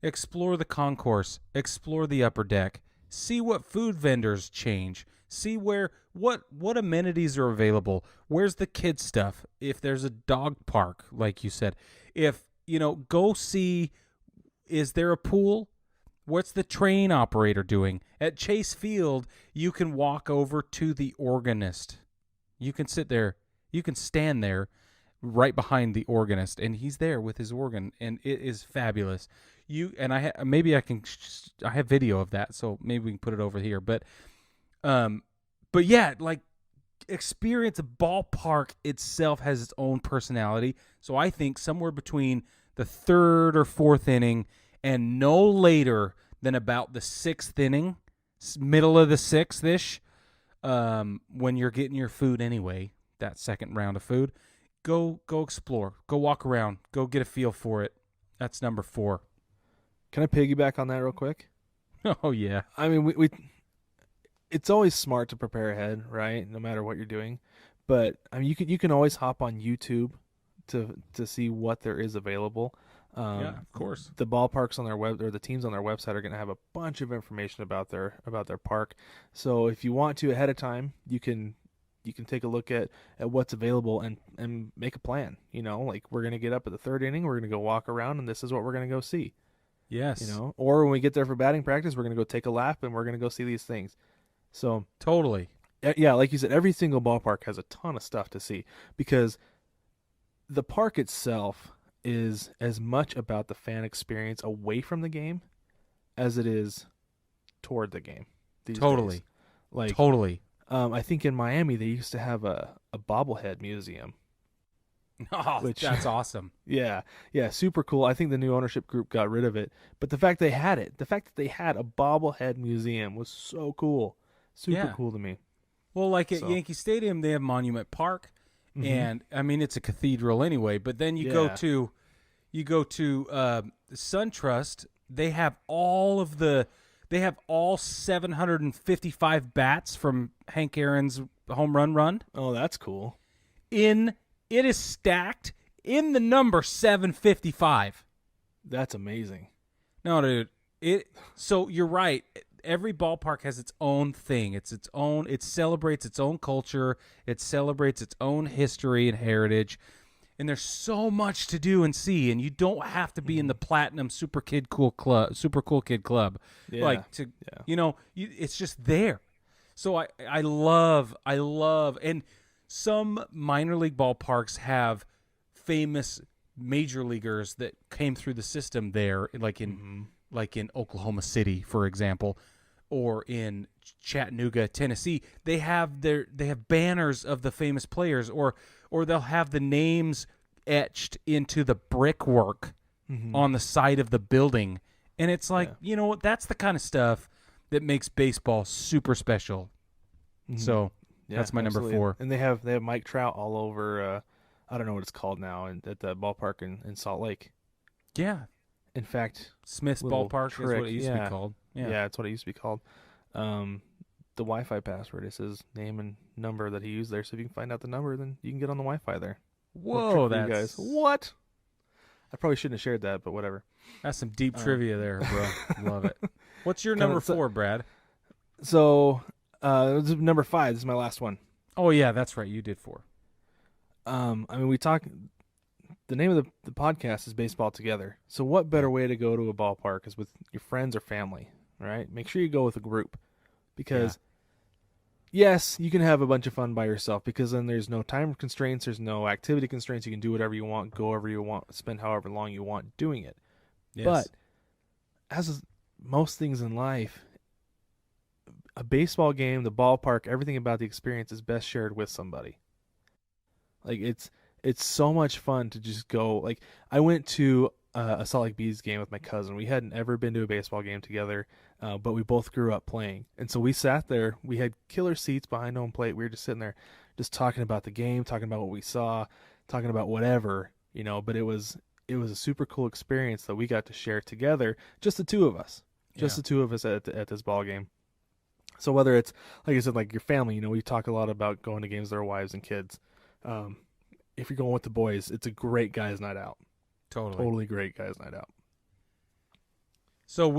Explore the concourse, explore the upper deck, see what food vendors change, see what amenities are available, where's the kids stuff, if there's a dog park, like you said, if, go see, is there a pool? What's the train operator doing? At Chase Field, you can walk over to the organist. You can sit there, you can stand there right behind the organist, and he's there with his organ, and it is fabulous. I have video of that, so maybe we can put it over here. But yeah, like, experience a ballpark itself has its own personality. So I think somewhere between the third or fourth inning and no later than about the sixth inning, middle of the sixth-ish, when you're getting your food anyway, that second round of food, go explore, go walk around, go get a feel for it. That's number 4. Can I piggyback on that real quick? Oh, yeah. I mean, we it's always smart to prepare ahead, right? No matter what you're doing. But I mean, you can always hop on YouTube to see what there is available. Yeah, of course. The ballparks on their web, or the teams on their website, are going to have a bunch of information about their park. So if you want to ahead of time, you can take a look at what's available and make a plan. Like, we're going to get up at the third inning, we're going to go walk around, and this is what we're going to go see. Yes. Or when we get there for batting practice, we're going to go take a lap and we're going to go see these things. So totally. Yeah, like you said, every single ballpark has a ton of stuff to see, because the park itself is as much about the fan experience away from the game as it is toward the game. Totally. Days. Like, totally. I think in Miami they used to have a bobblehead museum. Oh, that's awesome. Yeah, super cool. I think the new ownership group got rid of it, but the fact they had a bobblehead museum was so cool. Super cool to me. Well, like at Yankee Stadium, they have Monument Park, and I mean, it's a cathedral anyway. But then you go to SunTrust. They have all 755 bats from Hank Aaron's home run. Oh, that's cool. It is stacked in the number 755. That's amazing. No, dude. So you're right. Every ballpark has its own thing. It celebrates its own culture. It celebrates its own history and heritage. And there's so much to do and see, and you don't have to be in the platinum super cool kid club. Yeah. It's just there. So I love, and some minor league ballparks have famous major leaguers that came through the system there, like in Oklahoma City, for example, or in Chattanooga, Tennessee. They have banners of the famous players, or they'll have the names etched into the brickwork on the side of the building. And it's like, that's the kind of stuff that makes baseball super special. So that's my number 4. And they have Mike Trout all over. I don't know what it's called now, at the ballpark in Salt Lake. Yeah. In fact, Smith's Ballpark is what it used to be called. Yeah, that's what it used to be called. The Wi-Fi password, is his name and number that he used there. So if you can find out the number, then you can get on the Wi-Fi there. Whoa, that's... You guys. What? I probably shouldn't have shared that, but whatever. That's some deep trivia there, bro. Love it. What's your number 4, Brad? So, this is number 5. This is my last one. Oh, yeah, that's right. You did 4. I mean, we talk... The name of the podcast is Baseball Together. So what better way to go to a ballpark is with your friends or family, right? Make sure you go with a group, because yes, you can have a bunch of fun by yourself, because then there's no time constraints, there's no activity constraints. You can do whatever you want, go wherever you want, spend however long you want doing it. Yes. But as most things in life, a baseball game, the ballpark, everything about the experience is best shared with somebody. Like, it's so much fun to just go. Like, I went to a Salt Lake Bees game with my cousin. We hadn't ever been to a baseball game together, but we both grew up playing. And so we sat there. We had killer seats behind home plate. We were just sitting there just talking about the game, talking about what we saw, talking about whatever, but it was a super cool experience that we got to share together, just the two of us. Just the two of us at this ball game. So whether it's, like I said, like your family, we talk a lot about going to games with our wives and kids. If you're going with the boys, it's a great guys' night out. Totally great guys' night out. So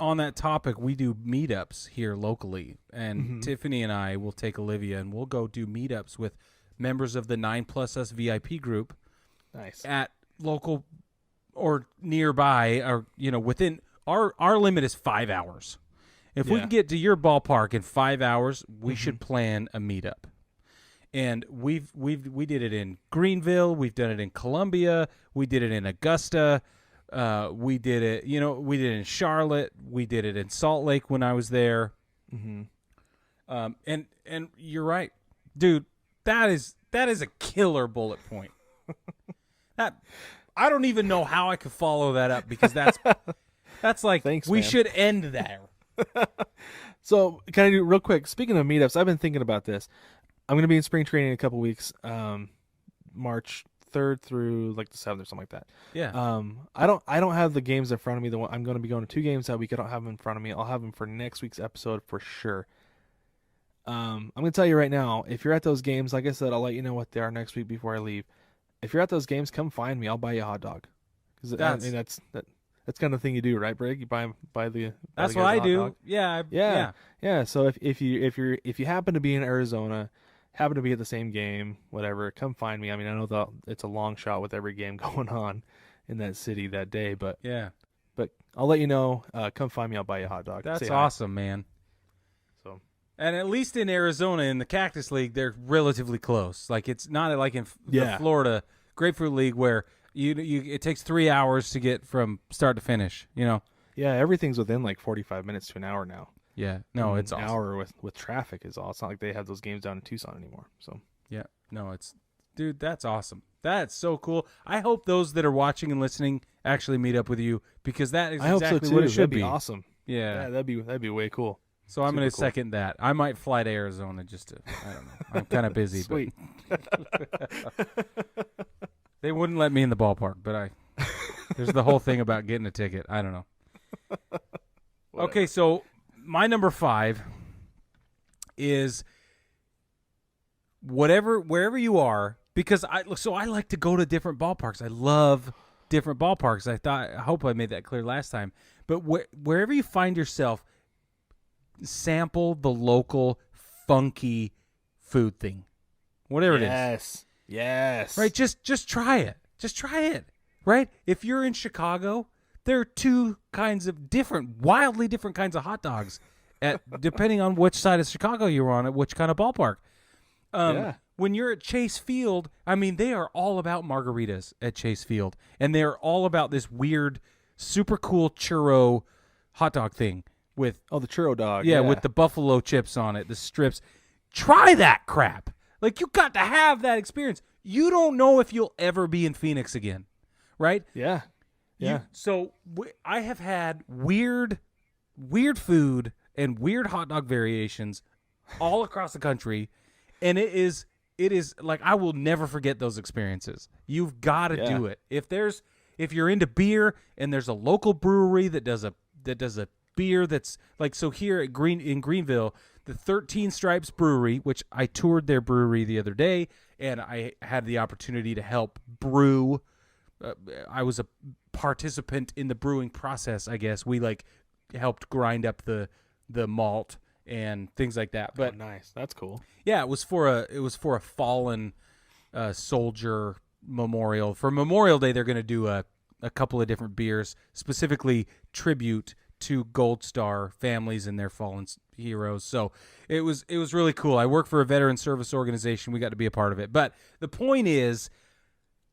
on that topic, we do meetups here locally. And Tiffany and I will take Olivia and we'll go do meetups with members of the 9+ Us VIP group. Nice. At local or nearby, or, within our limit is 5 hours. If we can get to your ballpark in 5 hours, we should plan a meetup. And we did it in Greenville, we've done it in Columbia, we did it in Augusta, we did it in Charlotte, we did it in Salt Lake when I was there. And you're right, dude. That is a killer bullet point. That I don't even know how I could follow that up, because that's like, thanks, we man. should end there. So can I do real quick? Speaking of meetups, I've been thinking about this. I'm going to be in spring training in a couple weeks, March 3rd through like the 7th or something like that. Yeah. I don't have the games in front of me. I'm going to be going to 2 games that week. I don't have them in front of me. I'll have them for next week's episode for sure. I'm going to tell you right now, if you're at those games, like I said, I'll let you know what they are next week before I leave. If you're at those games, come find me. I'll buy you a hot dog. Because that's kind of thing you do, right, Brig? You buy the. That's what I do. Yeah. Yeah. So if you happen to be in Arizona, happen to be at the same game, whatever, come find me. I mean, I know that it's a long shot with every game going on in that city that day, but I'll let you know. Come find me. I'll buy you a hot dog. That's awesome, man. So, and at least in Arizona, in the Cactus League, they're relatively close. Like, it's not like in the Florida Grapefruit League where it takes 3 hours to get from start to finish. Yeah, everything's within like 45 minutes to an hour now. Yeah, no, it's an awesome. hour with traffic is all. It's not like they have those games down in Tucson anymore. So yeah, no, dude, that's awesome. That's so cool. I hope those that are watching and listening actually meet up with you, because that is exactly what it should That'd be. Awesome. Yeah, that'd be way cool. So I'm going to second that. I might fly to Arizona just to. I don't know. I'm kind of busy. Sweet. But they wouldn't let me in the ballpark, but there's the whole thing about getting a ticket. I don't know. Okay, so my number 5 is wherever you are, because I like to go to different ballparks. I love different ballparks. I hope I made that clear last time. But wherever you find yourself, sample the local funky food thing, whatever it is. Yes. Right. Just try it. Just try it. Right. If you're in Chicago, there are 2 kinds of wildly different kinds of hot dogs, depending on which side of Chicago you're on, at which kind of ballpark. When you're at Chase Field, I mean, they are all about margaritas at Chase Field, and they're all about this weird, super cool churro hot dog thing with the churro dog. Yeah, with the buffalo chips on it, the strips. Try that crap. Like, you got to have that experience. You don't know if you'll ever be in Phoenix again, right? Yeah. I have had weird food and weird hot dog variations all across the country, and it is like, I will never forget those experiences. You've got to do it. If you're into beer and there's a local brewery that does a beer that's like, so here at in Greenville, the 13 Stripes Brewery, which I toured their brewery the other day, and I had the opportunity to help brew. I was a participant in the brewing process, I guess. We helped grind up the malt and things like that. But nice, that's cool. Yeah, it was for a fallen soldier memorial. For Memorial Day, they're going to do a couple of different beers, specifically tribute to Gold Star families and their fallen heroes. So it was really cool. I work for a veteran service organization. We got to be a part of it. But the point is,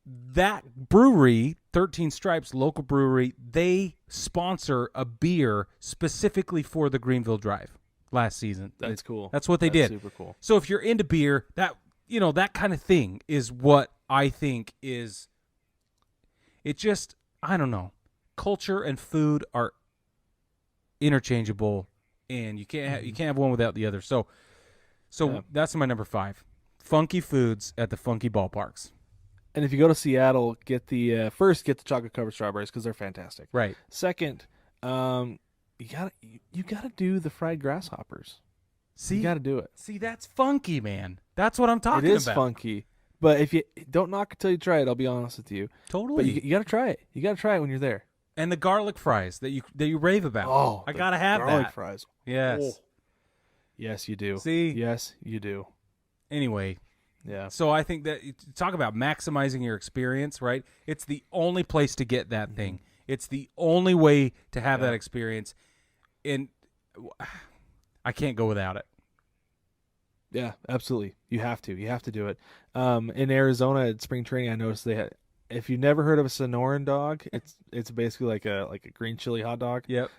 that brewery, 13 Stripes, local brewery, they sponsor a beer specifically for the Greenville Drive last season. That's cool. That's what they did. Super cool. So if you're into beer, that kind of thing is what I think is, it just, I don't know. Culture and food are interchangeable, and you can't have one without the other. So that's my number 5. Funky foods at the funky ballparks. And if you go to Seattle, get the chocolate covered strawberries because they're fantastic. Right. Second, you gotta do the fried grasshoppers. See, you gotta do it. See, that's funky, man. That's what I'm talking about. It is funky. But if you don't knock it till you try it, I'll be honest with you. Totally. But you gotta try it. You gotta try it when you're there. And the garlic fries that you rave about. Oh, I gotta have garlic that. fries. Yes. Oh. Yes, you do. See? Yes, you do. Anyway. Yeah. So I think that talk about maximizing your experience, right? It's the only place to get that thing. It's the only way to have that experience, and I can't go without it. Yeah, absolutely. You have to. You have to do it. In Arizona at spring training, I noticed they had. If you've never heard of a Sonoran dog, it's basically like a green chili hot dog. Yep.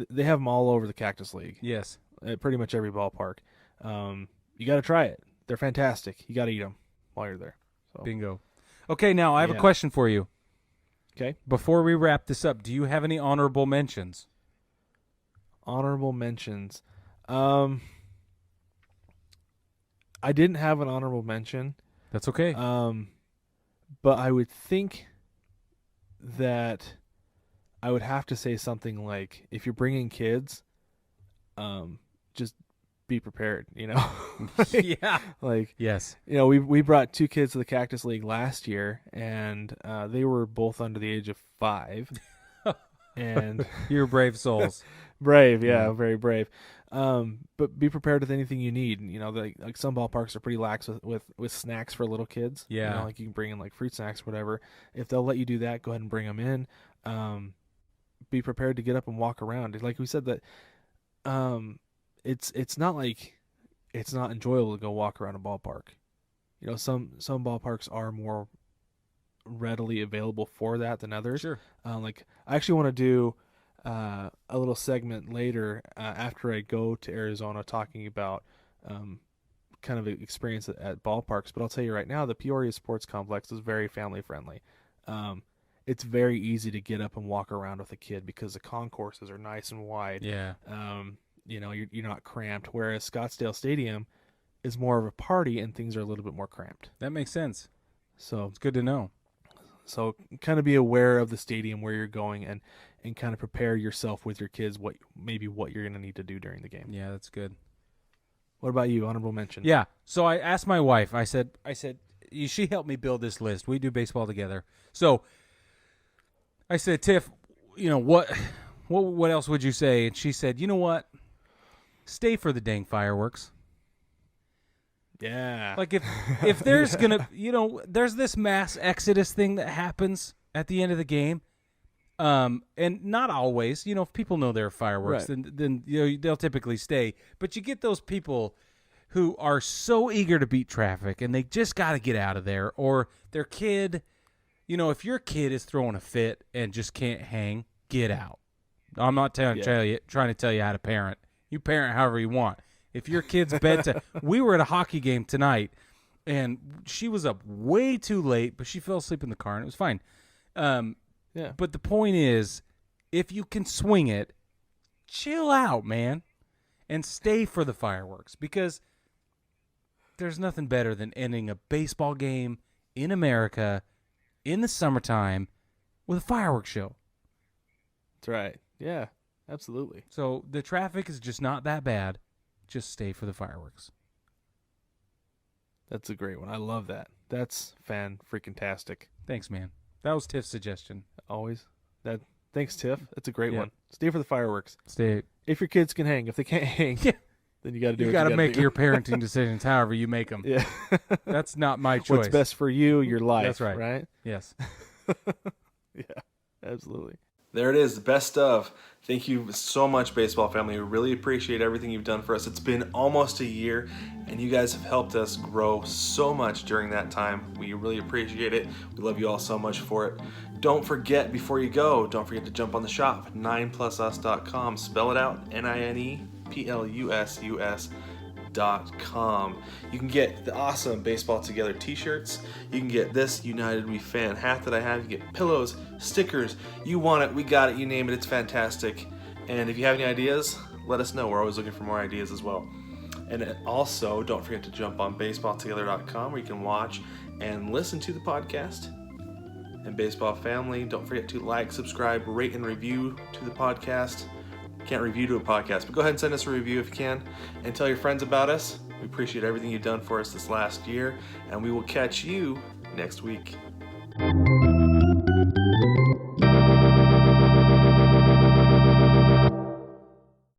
They have them all over the Cactus League. Yes. At pretty much every ballpark. You got to try it. They're fantastic. You got to eat them while you're there. So. Bingo. Okay, now I have a question for you. Okay. Before we wrap this up, do you have any honorable mentions? Honorable mentions. I didn't have an honorable mention. That's okay. But I would think that I would have to say something like, if you're bringing kids, just be prepared, Yeah. Like, yes. We brought 2 kids to the Cactus League last year, and they were both under the age of 5. And You're brave souls. brave, yeah, very brave. But be prepared with anything you need. Like some ballparks are pretty lax with snacks for little kids. Yeah. Like you can bring in like fruit snacks, whatever. If they'll let you do that, go ahead and bring them in. Be prepared to get up and walk around. Like we said that, it's not like it's not enjoyable to go walk around a ballpark. Some ballparks are more readily available for that than others. Sure. Like I actually want to do a little segment later after I go to Arizona talking about kind of an experience at ballparks. But I'll tell you right now, the Peoria Sports Complex is very family friendly. It's very easy to get up and walk around with a kid because the concourses are nice and wide. Yeah. You're not cramped. Whereas Scottsdale Stadium is more of a party and things are a little bit more cramped. That makes sense. So It's good to know. So kind of be aware of the stadium where you're going and kind of prepare yourself with your kids what you're going to need to do during the game. Yeah, that's good. What about you? Honorable mention. Yeah. So I asked my wife. I said, she helped me build this list. We do baseball together. So I said, Tiff, what else would you say? And she said, you know what? Stay for the dang fireworks. Yeah. Like if there's gonna, there's this mass exodus thing that happens at the end of the game, and not always. If people know there are fireworks, Right. then they'll typically stay. But you get those people who are so eager to beat traffic and they just got to get out of there, or their kid. If your kid is throwing a fit and just can't hang, get out. I'm not trying to tell you how to parent. You parent however you want. If your kid's bedtime, we were at a hockey game tonight, and she was up way too late, but she fell asleep in the car, and it was fine. Yeah. But the point is, if you can swing it, chill out, man, and stay for the fireworks, because there's nothing better than ending a baseball game in America in the summertime with a fireworks show. That's right. Yeah, absolutely. So the traffic is just not that bad. Just stay for the fireworks. That's a great one. I love that. That's fan-freaking-tastic. Thanks, man. That was Tiff's suggestion. Always. Thanks, Tiff. That's a great Yeah. one. Stay for the fireworks. Stay. If your kids can hang. If they can't hang, Yeah. then you got to do You what got you to gotta make do. your parenting decisions however you make them. Yeah. That's not my choice. What's best for you, your life. That's right. Right? Yes. Yeah, absolutely. There it is, the best of. Thank you so much, baseball family. We really appreciate everything you've done for us. It's been almost a year, and you guys have helped us grow so much during that time. We really appreciate it. We love you all so much for it. Don't forget, before you go, don't forget to jump on the shop, 9plusus.com. Spell it out, NINEPLUSUS.com. baseballtogether.com. You can get the awesome Baseball Together t-shirts. You can get this United We Fan hat that I have. You get pillows, stickers. You want it, we got it, you name it, it's fantastic. And if you have any ideas, let us know. We're always looking for more ideas as well. And also, don't forget to jump on baseballtogether.com where you can watch and listen to the podcast. And Baseball Family, don't forget to like, subscribe, rate, and review to the podcast. Can't review to a podcast, but go ahead and send us a review if you can, and tell your friends about us. We appreciate everything you've done for us this last year, and we will catch you next week.